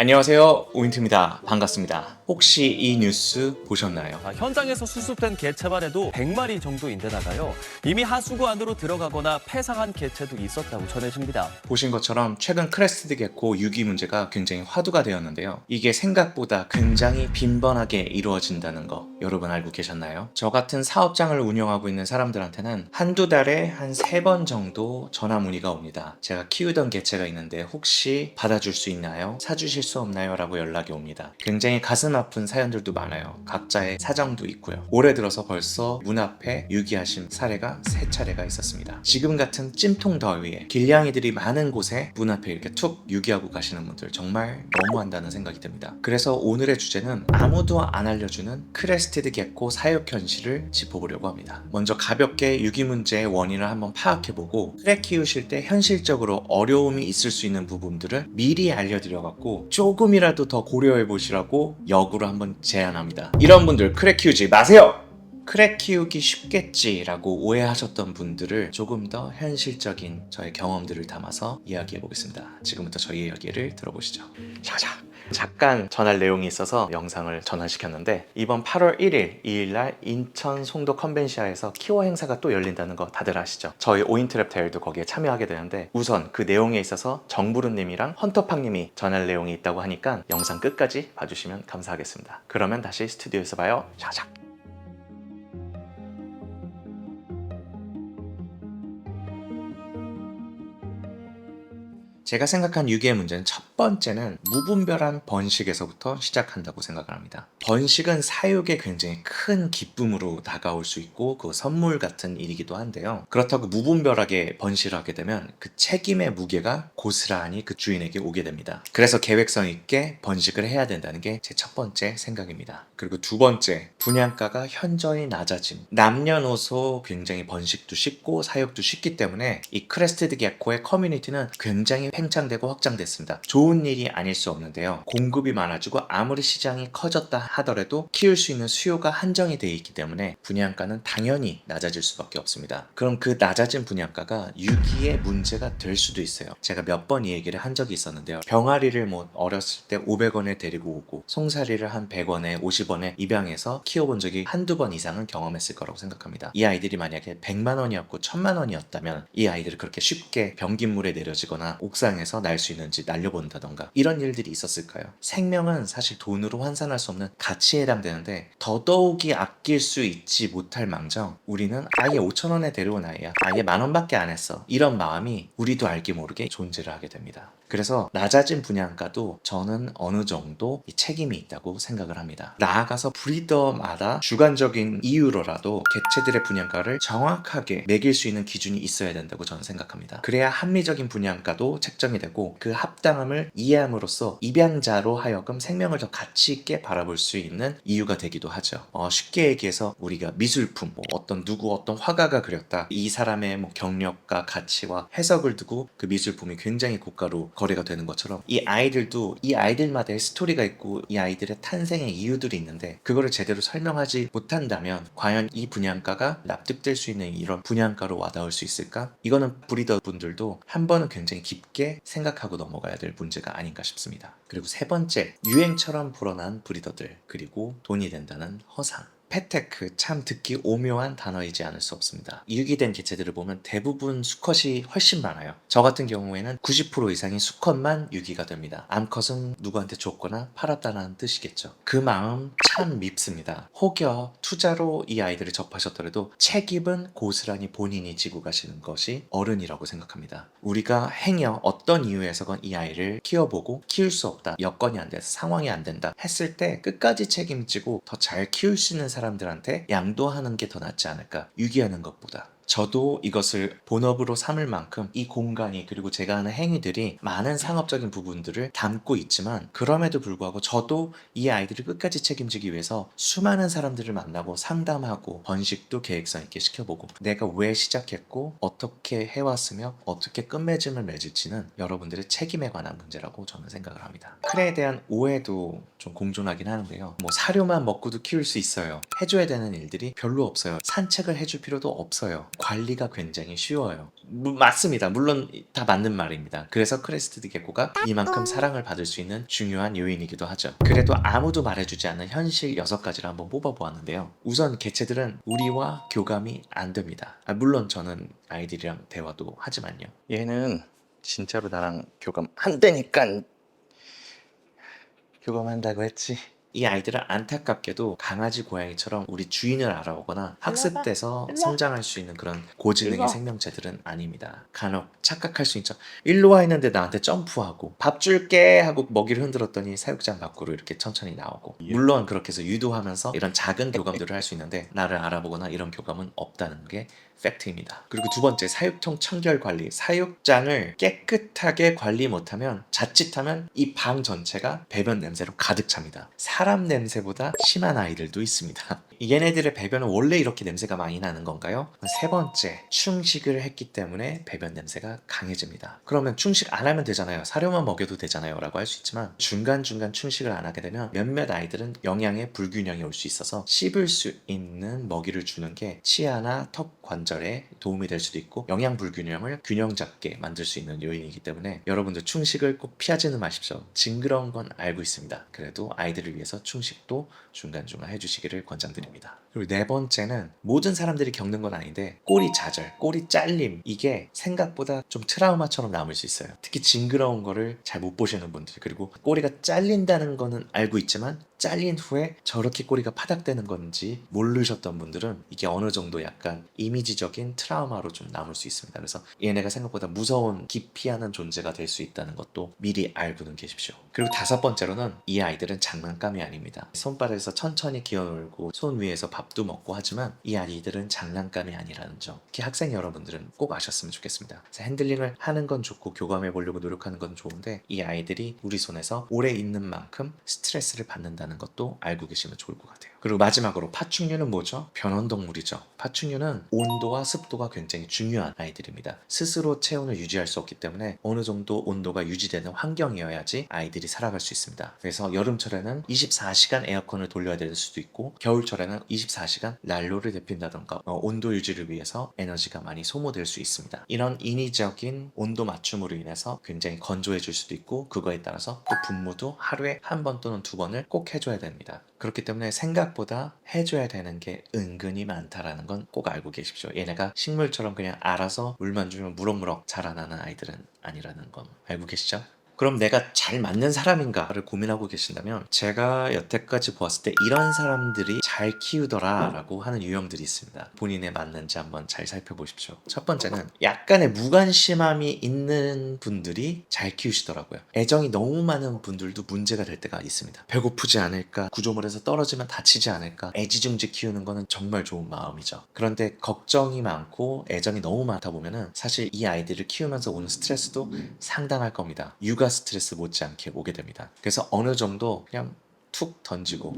안녕하세요, 오인트입니다. 반갑습니다. 혹시 이 뉴스 보셨나요? 현장에서 수습된 개체만 해도 100마리 정도인데다가요. 이미 하수구 안으로 들어가거나 폐상한 개체도 있었다고 전해집니다. 보신 것처럼 최근 크레스티드 게코 유기 문제가 굉장히 화두가 되었는데요. 이게 생각보다 굉장히 빈번하게 이루어진다는 거 여러분 알고 계셨나요? 저 같은 사업장을 운영하고 있는 사람들한테는 한두 달에 한 3번 정도 전화 문의가 옵니다. 제가 키우던 개체가 있는데 혹시 받아줄 수 있나요? 사주실 수 없나요? 라고 연락이 옵니다. 굉장히 가슴 아픈 사연들도 많아요. 각자의 사정도 있고요. 올해 들어서 벌써 문 앞에 유기하신 사례가 3차례가 있었습니다. 지금 같은 찜통 더위에 길냥이들이 많은 곳에 문 앞에 이렇게 툭 유기하고 가시는 분들 정말 너무한다는 생각이 듭니다. 그래서 오늘의 주제는 아무도 안 알려주는 크레스티드 게코 사육 현실을 짚어보려고 합니다. 먼저 가볍게 유기 문제의 원인을 한번 파악해보고 크레 키우실 때 현실적으로 어려움이 있을 수 있는 부분들을 미리 알려드려갖고 조금이라도 더 고려해 보시라고 역으로 한번 제안합니다. 이런 분들 크레 키우지 마세요! 크레 키우기 쉽겠지라고 오해하셨던 분들을 조금 더 현실적인 저의 경험들을 담아서 이야기해 보겠습니다. 지금부터 저희 이야기를 들어보시죠. 자자. 잠깐 전할 내용이 있어서 영상을 전환시켰는데 이번 8월 1일, 2일날 인천 송도 컨벤시아에서 키워 행사가 또 열린다는 거 다들 아시죠? 저희 오인트랩타일도 거기에 참여하게 되는데 우선 그 내용에 있어서 정부르님이랑 헌터팡님이 전할 내용이 있다고 하니까 영상 끝까지 봐주시면 감사하겠습니다. 그러면 다시 스튜디오에서 봐요. 자자. 제가 생각한 유기의 문제는 첫 번째는 무분별한 번식에서부터 시작한다고 생각을 합니다. 번식은 사육에 굉장히 큰 기쁨으로 다가올 수 있고 그 선물 같은 일이기도 한데요. 그렇다고 무분별하게 번식을 하게 되면 그 책임의 무게가 고스란히 그 주인에게 오게 됩니다. 그래서 계획성 있게 번식을 해야 된다는 게 제 첫 번째 생각입니다. 그리고 두 번째, 분양가가 현저히 낮아짐. 남녀노소 굉장히 번식도 쉽고 사육도 쉽기 때문에 이 크레스티드 게코의 커뮤니티는 굉장히 팽창되고 확장됐습니다. 좋은 일이 아닐 수 없는데요. 공급이 많아지고 아무리 시장이 커졌다 하더라도 키울 수 있는 수요가 한정이 되어 있기 때문에 분양가는 당연히 낮아질 수밖에 없습니다. 그럼 그 낮아진 분양가가 유기의 문제가 될 수도 있어요. 제가 몇 번 이 얘기를 한 적이 있었는데요. 병아리를 뭐 어렸을 때 500원에 데리고 오고 송사리를 한 100원에 50원에 입양해서 키워본 적이 한두 번 이상은 경험했을 거라고 생각합니다. 이 아이들이 만약에 100만 원이었고 1000만 원이었다면 이 아이들을 그렇게 쉽게 병긴물에 내려지거나 옥상에서 날 수 있는지 날려본다던가 이런 일들이 있었을까요? 생명은 사실 돈으로 환산할 수 없는 가치에 해당되는데 더더욱이 아낄 수 있지 못할 망정 우리는 아예 5,000원에 데려온 아이야, 아예 10,000원밖에 안 했어, 이런 마음이 우리도 알게 모르게 존재를 하게 됩니다. 그래서 낮아진 분양가도 저는 어느 정도 책임이 있다고 생각을 합니다. 나아가서 브리더마다 주관적인 이유로라도 개체들의 분양가를 정확하게 매길 수 있는 기준이 있어야 된다고 저는 생각합니다. 그래야 합리적인 분양가도 책정이 되고 그 합당함을 이해함으로써 입양자로 하여금 생명을 더 가치 있게 바라볼 수 있는 이유가 되기도 하죠. 쉽게 얘기해서 우리가 미술품, 어떤 누구 어떤 화가가 그렸다, 이 사람의 경력과 가치와 해석을 두고 그 미술품이 굉장히 고가로 거래가 되는 것처럼 이 아이들도 이 아이들마다의 스토리가 있고 이 아이들의 탄생의 이유들이 있는데 그거를 제대로 설명하지 못한다면 과연 이 분양가가 납득될 수 있는 이런 분양가로 와닿을 수 있을까? 이거는 브리더 분들도 한 번은 굉장히 깊게 생각하고 넘어가야 될 문제가 아닌가 싶습니다. 그리고 세 번째, 유행처럼 불어난 브리더들, 그리고 돈이 된다는 허상. 패테크, 참 듣기 오묘한 단어이지 않을 수 없습니다. 유기된 개체들을 보면 대부분 수컷이 훨씬 많아요. 저 같은 경우에는 90% 이상이 수컷만 유기가 됩니다. 암컷은 누구한테 줬거나 팔았다는 뜻이겠죠. 그 마음 참 밉습니다. 혹여 투자로 이 아이들을 접하셨더라도 책임은 고스란히 본인이 지고 가시는 것이 어른이라고 생각합니다. 우리가 행여 어떤 이유에서건 이 아이를 키워보고 키울 수 없다, 여건이 안 돼서 상황이 안 된다 했을 때 끝까지 책임지고 더 잘 키울 수 있는 사람들한테 양도하는 게 더 낫지 않을까, 유기하는 것보다. 저도 이것을 본업으로 삼을 만큼 이 공간이, 그리고 제가 하는 행위들이 많은 상업적인 부분들을 담고 있지만 그럼에도 불구하고 저도 이 아이들을 끝까지 책임지기 위해서 수많은 사람들을 만나고 상담하고 번식도 계획성 있게 시켜보고 내가 왜 시작했고 어떻게 해왔으며 어떻게 끝맺음을 맺을지는 여러분들의 책임에 관한 문제라고 저는 생각을 합니다. 크레에 대한 오해도 좀 좀 공존하긴 하는데요. 뭐 사료만 먹고도 키울 수 있어요. 해줘야 되는 일들이 별로 없어요. 산책을 해줄 필요도 없어요. 관리가 굉장히 쉬워요. 맞습니다. 물론 다 맞는 말입니다. 그래서 크레스티드 게코가 이만큼 사랑을 받을 수 있는 중요한 요인이기도 하죠. 그래도 아무도 말해주지 않는 현실 6가지를 한번 뽑아보았는데요. 우선 개체들은 우리와 교감이 안 됩니다. 물론 저는 아이들이랑 대화도 하지만요. 얘는 진짜로 나랑 교감 안 되니까 교감한다고 했지. 이 아이들은 안타깝게도 강아지, 고양이처럼 우리 주인을 알아오거나 학습돼서 성장할 수 있는 그런 고지능의 생명체들은 아닙니다. 간혹 착각할 수 있죠. 일로 와 있는데 나한테 점프하고 밥 줄게 하고 먹이를 흔들었더니 사육장 밖으로 이렇게 천천히 나오고, 물론 그렇게 해서 유도하면서 이런 작은 교감들을 할 수 있는데 나를 알아보거나 이런 교감은 없다는 게 팩트입니다. 그리고 두 번째, 사육통 청결 관리. 사육장을 깨끗하게 관리 못하면, 자칫하면 이 방 전체가 배변 냄새로 가득 찹니다. 사람 냄새보다 심한 아이들도 있습니다. 얘네들의 배변은 원래 이렇게 냄새가 많이 나는 건가요? 세 번째, 충식을 했기 때문에 배변 냄새가 강해집니다. 그러면 충식 안 하면 되잖아요. 사료만 먹여도 되잖아요 라고 할 수 있지만, 중간중간 충식을 안 하게 되면 몇몇 아이들은 영양의 불균형이 올 수 있어서 씹을 수 있는 먹이를 주는 게 치아나 턱 관절에 도움이 될 수도 있고, 영양 불균형을 균형 잡게 만들 수 있는 요인이기 때문에 여러분들 충식을 꼭 피하지는 마십시오. 징그러운 건 알고 있습니다. 그래도 아이들을 위해서 충식도 중간중간 해주시기를 권장드립니다. 그리고 네 번째는, 모든 사람들이 겪는 건 아닌데 꼬리 좌절, 꼬리 잘림, 이게 생각보다 좀 트라우마처럼 남을 수 있어요. 특히 징그러운 거를 잘 못 보시는 분들, 그리고 꼬리가 잘린다는 거는 알고 있지만 잘린 후에 저렇게 꼬리가 파닥대는 건지 모르셨던 분들은 이게 어느 정도 약간 이미지적인 트라우마로 좀 남을 수 있습니다. 그래서 얘네가 생각보다 무서운, 기피하는 존재가 될 수 있다는 것도 미리 알고는 계십시오. 그리고 다섯 번째로는, 이 아이들은 장난감이 아닙니다. 손바닥에서 천천히 기어놀고 손 위에서 밥도 먹고 하지만 이 아이들은 장난감이 아니라는 점, 특히 학생 여러분들은 꼭 아셨으면 좋겠습니다. 그래서 핸들링을 하는 건 좋고 교감해 보려고 노력하는 건 좋은데, 이 아이들이 우리 손에서 오래 있는 만큼 스트레스를 받는다는 것도 알고 계시면 좋을 것 같아요. 그리고 마지막으로, 파충류는 뭐죠? 변온동물이죠. 파충류는 온도와 습도가 굉장히 중요한 아이들입니다. 스스로 체온을 유지할 수 없기 때문에 어느 정도 온도가 유지되는 환경이어야지 아이들이 살아갈 수 있습니다. 그래서 여름철에는 24시간 에어컨을 돌려야 될 수도 있고, 겨울철에는 24시간 난로를 데핀다던가 온도 유지를 위해서 에너지가 많이 소모될 수 있습니다. 이런 인위적인 온도 맞춤으로 인해서 굉장히 건조해질 수도 있고, 그거에 따라서 또 분무도 하루에 한 번 또는 2번을 꼭 해줘야 됩니다. 그렇기 때문에 생각보다 해줘야 되는 게 은근히 많다라는 건 꼭 알고 계십시오. 얘네가 식물처럼 그냥 알아서 물만 주면 무럭무럭 자라나는 아이들은 아니라는 건 알고 계시죠? 그럼 내가 잘 맞는 사람인가를 고민하고 계신다면, 제가 여태까지 보았을 때 이런 사람들이 잘 키우더라 라고 하는 유형들이 있습니다. 본인에 맞는지 한번 잘 살펴보십시오. 첫 번째는, 약간의 무관심함이 있는 분들이 잘 키우시더라고요. 애정이 너무 많은 분들도 문제가 될 때가 있습니다. 배고프지 않을까, 구조물에서 떨어지면 다치지 않을까, 애지중지 키우는 거는 정말 좋은 마음이죠. 그런데 걱정이 많고 애정이 너무 많다 보면은 사실 이 아이들을 키우면서 오는 스트레스도 상당할 겁니다. 육아 스트레스 못지않게 오게 됩니다. 그래서 어느 정도 그냥 툭 던지고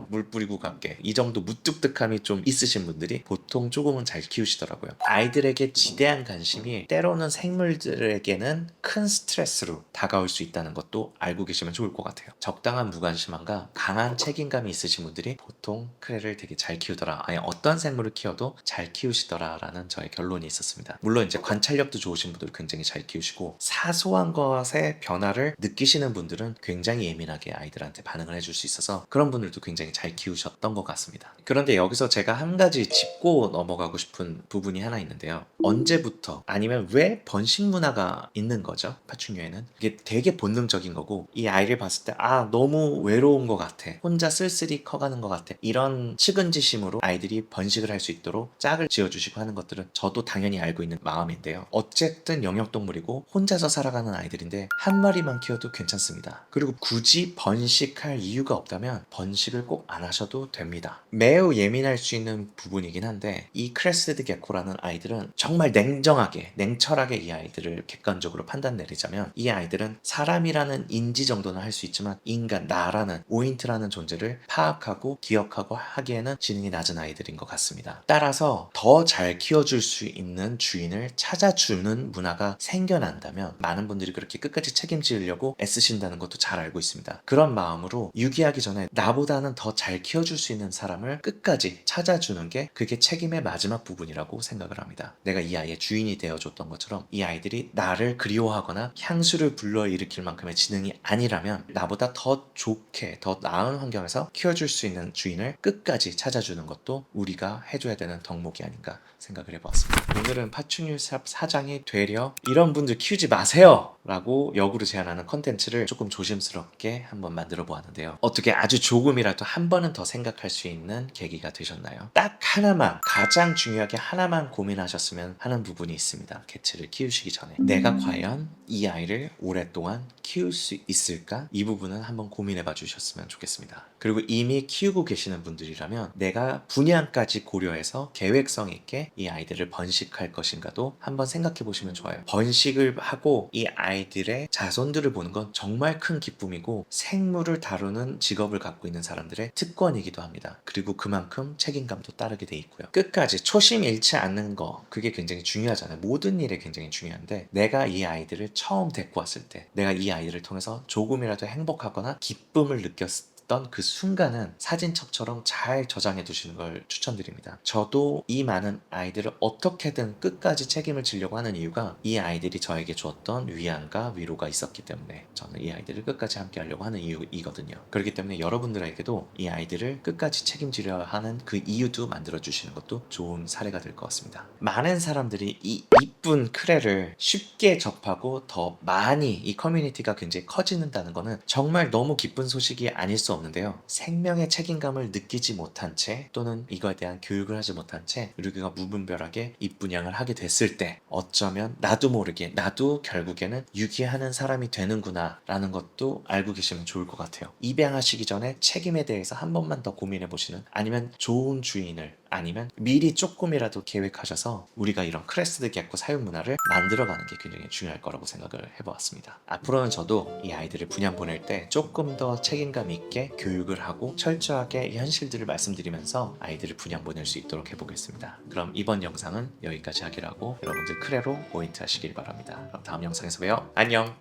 물 뿌리고 갈게, 이 정도 무뚝뚝함이 좀 있으신 분들이 보통 조금은 잘 키우시더라고요. 아이들에게 지대한 관심이 때로는 생물들에게는 큰 스트레스로 다가올 수 있다는 것도 알고 계시면 좋을 것 같아요. 적당한 무관심함과 강한 책임감이 있으신 분들이 보통 크레를 되게 잘 키우더라, 아니 어떤 생물을 키워도 잘 키우시더라 라는 저의 결론이 있었습니다. 물론 이제 관찰력도 좋으신 분들은 굉장히 잘 키우시고, 사소한 것의 변화를 느끼시는 분들은 굉장히 예민하게 아이들한테 반응을 해줄 수 있어서 그런 분들도 굉장히 잘 키우셨던 것 같습니다. 그런데 여기서 제가 한 가지 짚고 넘어가고 싶은 부분이 하나 있는데요. 언제부터, 아니면 왜 번식 문화가 있는 거죠? 파충류에는 이게 되게 본능적인 거고, 이 아이를 봤을 때 너무 외로운 것 같아, 혼자 쓸쓸히 커가는 것 같아, 이런 측은지심으로 아이들이 번식을 할 수 있도록 짝을 지어주시고 하는 것들은 저도 당연히 알고 있는 마음인데요. 어쨌든 영역동물이고 혼자서 살아가는 아이들인데 한 마리만 키워도 괜찮습니다. 그리고 굳이 번식할 이유가 없다면 번식을 꼭 안 하셔도 됩니다. 매우 예민할 수 있는 부분이긴 한데, 이 크레스티드 게코라는 아이들은 정말 냉정하게, 냉철하게 이 아이들을 객관적으로 판단 내리자면, 이 아이들은 사람이라는 인지 정도는 할 수 있지만 인간, 나라는, 오인트라는 존재를 파악하고 기억하고 하기에는 지능이 낮은 아이들인 것 같습니다. 따라서 더 잘 키워줄 수 있는 주인을 찾아주는 문화가 생겨난다면, 많은 분들이 그렇게 끝까지 책임지려고 애쓰신다는 것도 잘 알고 있습니다. 그런 마음으로 유기하기 전에 나보다는 더 잘 키워줄 수 있는 사람을 끝까지 찾아주는 게 그게 책임의 마지막 부분이라고 생각을 합니다. 내가 이 아이의 주인이 되어줬던 것처럼 이 아이들이 나를 그리워하거나 향수를 불러일으킬 만큼의 지능이 아니라면 나보다 더 좋게 더 나은 환경에서 키워줄 수 있는 주인을 끝까지 찾아주는 것도 우리가 해줘야 되는 덕목이 아닌가 생각을 해보았습니다. 오늘은 파충류샵 사장이 되려 이런 분들 키우지 마세요! 라고 역으로 제안하는 컨텐츠를 조금 조심스럽게 한번 만들어 보았는데요. 어떻게 아주 조금이라도 한 번은 더 생각할 수 있는 계기가 되셨나요? 딱 하나만, 가장 중요하게 하나만 고민하셨으면 하는 부분이 있습니다. 개체를 키우시기 전에 내가 과연 이 아이를 오랫동안 키울 수 있을까? 이 부분은 한번 고민해 봐 주셨으면 좋겠습니다. 그리고 이미 키우고 계시는 분들이라면 내가 분양까지 고려해서 계획성 있게 이 아이들을 번식할 것인가도 한번 생각해 보시면 좋아요. 번식을 하고 이 아이들의 자손들을 보는 건 정말 큰 기쁨이고 생물을 다루는 직업을 갖고 있는 사람들의 특권이기도 합니다. 그리고 그만큼 책임감도 따르게 돼 있고요. 끝까지 초심 잃지 않는 거, 그게 굉장히 중요하잖아요. 모든 일에 굉장히 중요한데 내가 이 아이들을 처음 데리고 왔을 때 내가 이 아이들을 통해서 조금이라도 행복하거나 기쁨을 느꼈을 그 순간은 사진첩처럼 잘 저장해 두시는 걸 추천드립니다. 저도 이 많은 아이들을 어떻게든 끝까지 책임을 지려고 하는 이유가 이 아이들이 저에게 주었던 위안과 위로가 있었기 때문에 저는 이 아이들을 끝까지 함께 하려고 하는 이유이거든요. 그렇기 때문에 여러분들에게도 이 아이들을 끝까지 책임지려 하는 그 이유도 만들어 주시는 것도 좋은 사례가 될 것 같습니다. 많은 사람들이 이 이쁜 크레를 쉽게 접하고 더 많이 이 커뮤니티가 굉장히 커지는다는 거는 정말 너무 기쁜 소식이 아닐 수 없는데요. 생명의 책임감을 느끼지 못한 채 또는 이거에 대한 교육을 하지 못한 채 우리가 무분별하게 입분양을 하게 됐을 때 어쩌면 나도 모르게 나도 결국에는 유기하는 사람이 되는구나 라는 것도 알고 계시면 좋을 것 같아요. 입양하시기 전에 책임에 대해서 한 번만 더 고민해 보시는, 아니면 좋은 주인을, 아니면 미리 조금이라도 계획하셔서 우리가 이런 크레스드 개코 사육 문화를 만들어가는 게 굉장히 중요할 거라고 생각을 해보았습니다. 앞으로는 저도 이 아이들을 분양 보낼 때 조금 더 책임감 있게 교육을 하고 철저하게 현실들을 말씀드리면서 아이들을 분양 보낼 수 있도록 해보겠습니다. 그럼 이번 영상은 여기까지 하기로 하고 여러분들 크레로 포인트 하시길 바랍니다. 그럼 다음 영상에서 봬요. 안녕.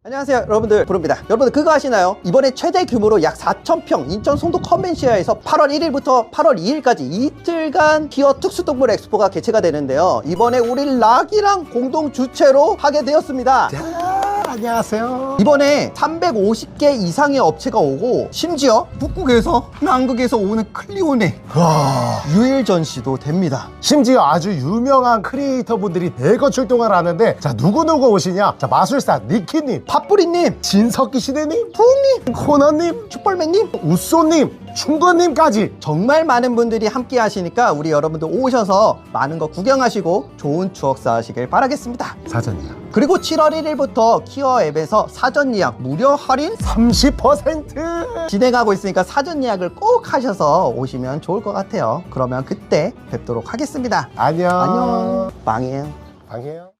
안녕하세요, 여러분들. 부릅니다. 여러분들 그거 아시나요? 이번에 최대 규모로 약 4,000평 인천 송도 컨벤시아에서 8월 1일부터 8월 2일까지 이틀간 기어 특수동물 엑스포가 개최가 되는데요. 이번에 우리 락이랑 공동 주최로 하게 되었습니다. 안녕하세요. 이번에 350개 이상의 업체가 오고, 심지어 북극에서 남극에서 오는 클리오네 유일 전시도 됩니다. 심지어 아주 유명한 크리에이터 분들이 대거 출동을 하는데, 자, 누구누구 오시냐? 자, 마술사 니키님, 팥뿌리님, 진석기 시대님, 푸웅님, 코너님, 슈퍼맨님, 우쏘님, 충건님까지 정말 많은 분들이 함께 하시니까 우리 여러분들 오셔서 많은 거 구경하시고 좋은 추억 쌓으시길 바라겠습니다. 사전이야. 그리고 7월 1일부터 키어 앱에서 사전 예약 무료 할인 30% 진행하고 있으니까 사전 예약을 꼭 하셔서 오시면 좋을 것 같아요. 그러면 그때 뵙도록 하겠습니다. 안녕. 안녕. 빵이에요. 방해요.